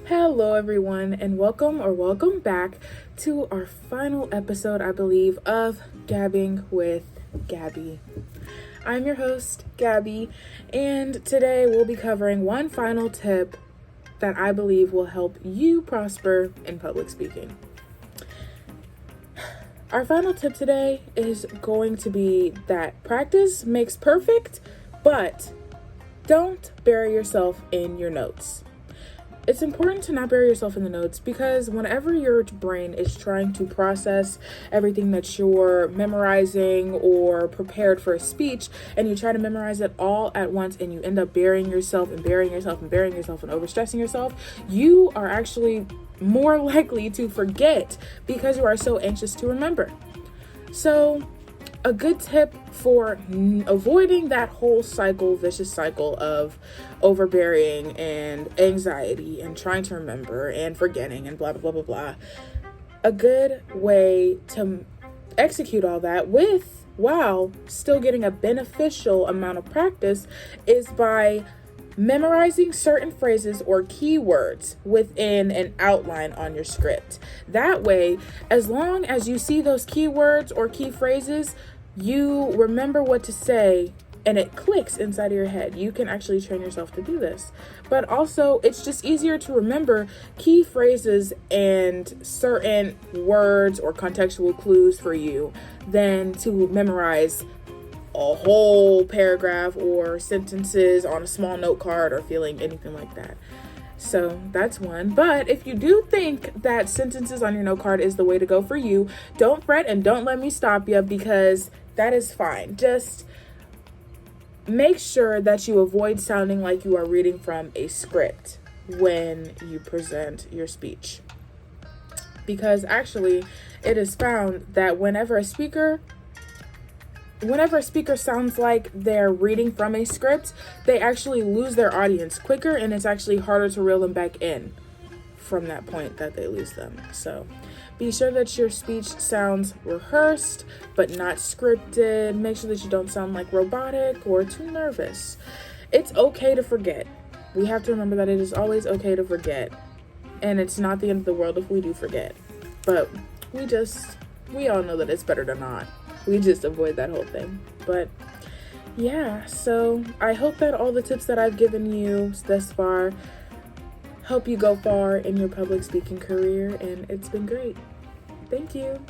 Hello everyone, and welcome back to our final episode, I believe, of Gabbing with Gabby. I'm your host, Gabby, and today we'll be covering one final tip that I believe will help you prosper in public speaking. Our final tip today is going to be that practice makes perfect, but don't bury yourself in your notes. It's important to not bury yourself in the notes because whenever your brain is trying to process everything that you're memorizing or prepared for a speech, and you try to memorize it all at once and you end up burying yourself and overstressing yourself, you are actually more likely to forget because you are so anxious to remember. So a good tip for avoiding that whole vicious cycle of overbearing and anxiety and trying to remember and forgetting and blah, blah, blah, blah, blah. A good way to execute all that while still getting a beneficial amount of practice is by memorizing certain phrases or keywords within an outline on your script. That way, as long as you see those keywords or key phrases, you remember what to say and it clicks inside of your head. You can actually train yourself to do this. But also, it's just easier to remember key phrases and certain words or contextual clues for you than to memorize a whole paragraph or sentences on a small note card or feeling anything like that. So that's one. But if you do think that sentences on your note card is the way to go for you, don't fret and don't let me stop you, because that is fine. Just make sure that you avoid sounding like you are reading from a script when you present your speech. Because actually, it is found that whenever a speaker sounds like they're reading from a script, they actually lose their audience quicker, and it's actually harder to reel them back in from that point that they lose them. So be sure that your speech sounds rehearsed but not scripted. Make sure that you don't sound like robotic or too nervous. It's okay to forget. We have to remember that it is always okay to forget, and it's not the end of the world if we do forget. But we all know that it's better to not. We just avoid that whole thing. But yeah, so I hope that all the tips that I've given you thus far help you go far in your public speaking career, and it's been great. Thank you.